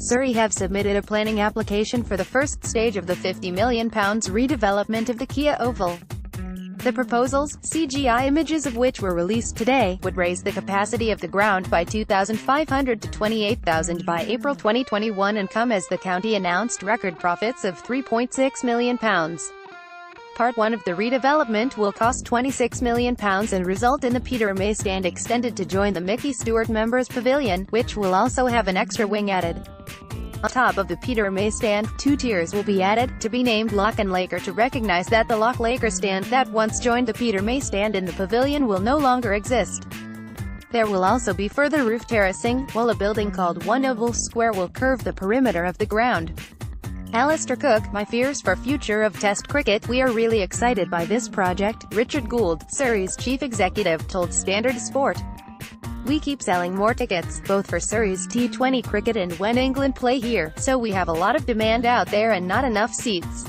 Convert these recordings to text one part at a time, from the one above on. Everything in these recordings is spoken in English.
Surrey have submitted a planning application for the first stage of the £50 million redevelopment of the Kia Oval. The proposals, CGI images of which were released today, would raise the capacity of the ground by 2,500 to 28,000 by April 2021 and come as the county announced record profits of £3.6 million. Part 1 of the redevelopment will cost £26 million and result in the Peter May stand extended to join the Micky Stewart Members Pavilion, which will also have an extra wing added. On top of the Peter May stand, 2 tiers will be added, to be named Lock and Laker to recognize that the Lock Laker stand that once joined the Peter May stand in the pavilion will no longer exist. There will also be further roof terracing, while a building called One Oval Square will curve the perimeter of the ground. Alistair Cook, my fears for future of Test cricket, we are really excited by this project, Richard Gould, Surrey's chief executive, told Standard Sport. We keep selling more tickets, both for Surrey's T20 cricket and when England play here, so we have a lot of demand out there and not enough seats.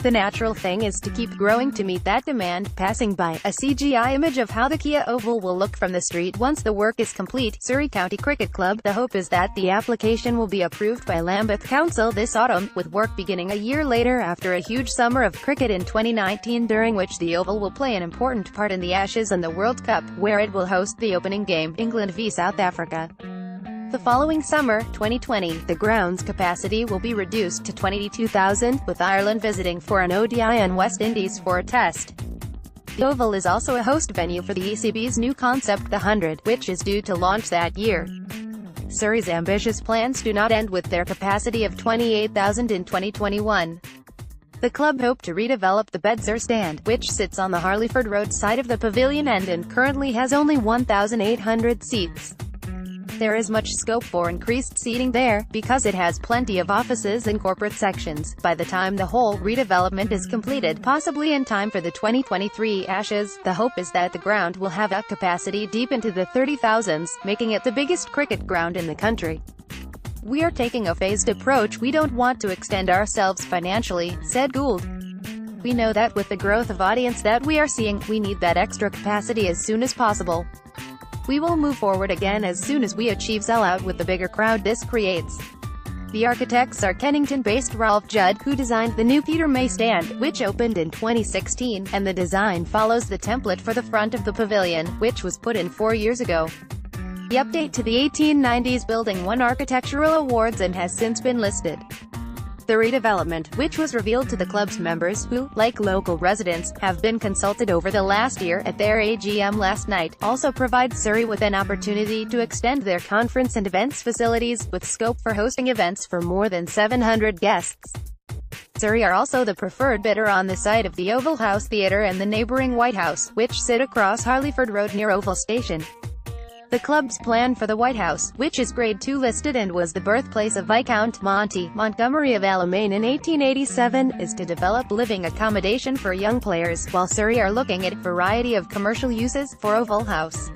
The natural thing is to keep growing to meet that demand. Passing by a CGI image of how the Kia Oval will look from the street once the work is complete, Surrey County Cricket Club. The hope is that the application will be approved by Lambeth Council this autumn, with work beginning a year later after a huge summer of cricket in 2019, during which the Oval will play an important part in the Ashes and the World Cup, where it will host the opening game, England v South Africa. The following summer, 2020, the ground's capacity will be reduced to 22,000, with Ireland visiting for an ODI and West Indies for a test. The Oval is also a host venue for the ECB's new concept, the 100, which is due to launch that year. Surrey's ambitious plans do not end with their capacity of 28,000 in 2021. The club hope to redevelop the Bedser stand, which sits on the Harleyford Road side of the pavilion and currently has only 1,800 seats. There is much scope for increased seating there, because it has plenty of offices and corporate sections. By the time the whole redevelopment is completed, possibly in time for the 2023 Ashes, the hope is that the ground will have a capacity deep into the 30,000s, making it the biggest cricket ground in the country. We are taking a phased approach. We don't want to extend ourselves financially, said Gould. We know that with the growth of audience that we are seeing, we need that extra capacity as soon as possible. We will move forward again as soon as we achieve sellout with the bigger crowd this creates. The architects are Kennington-based Ralph Judd, who designed the new Peter May stand, which opened in 2016, and the design follows the template for the front of the pavilion, which was put in 4 years ago. The update to the 1890s building won architectural awards and has since been listed. The redevelopment, which was revealed to the club's members, who, like local residents, have been consulted over the last year at their AGM last night, also provides Surrey with an opportunity to extend their conference and events facilities, with scope for hosting events for more than 700 guests. Surrey are also the preferred bidder on the site of the Oval House Theatre and the neighbouring White House, which sit across Harleyford Road near Oval Station. The club's plan for the White House, which is Grade 2 listed and was the birthplace of Viscount Monty Montgomery of Alamein in 1887, is to develop living accommodation for young players, while Surrey are looking at a variety of commercial uses for Oval House.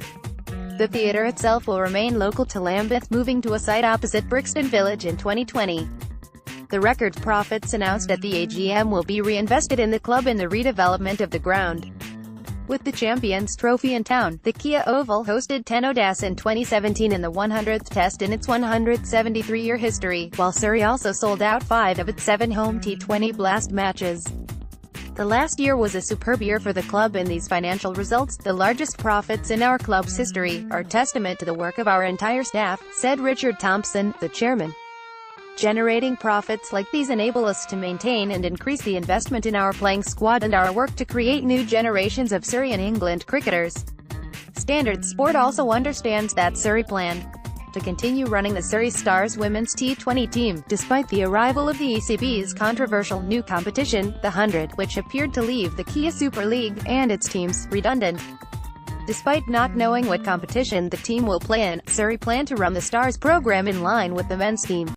The theatre itself will remain local to Lambeth, moving to a site opposite Brixton Village in 2020. The record profits announced at the AGM will be reinvested in the club in the redevelopment of the ground. With the Champions Trophy in town, the Kia Oval hosted 10 ODIs in 2017 in the 100th Test in its 173-year history, while Surrey also sold out 5 of its 7 home T20 Blast matches. The last year was a superb year for the club, and these financial results, the largest profits in our club's history, are testament to the work of our entire staff, said Richard Thompson, the chairman. Generating profits like these enable us to maintain and increase the investment in our playing squad and our work to create new generations of Surrey and England cricketers. Standard Sport also understands that Surrey plan to continue running the Surrey Stars women's T20 team, despite the arrival of the ECB's controversial new competition, the 100, which appeared to leave the Kia Super League and its teams redundant. Despite not knowing what competition the team will play in, Surrey plan to run the Stars program in line with the men's team.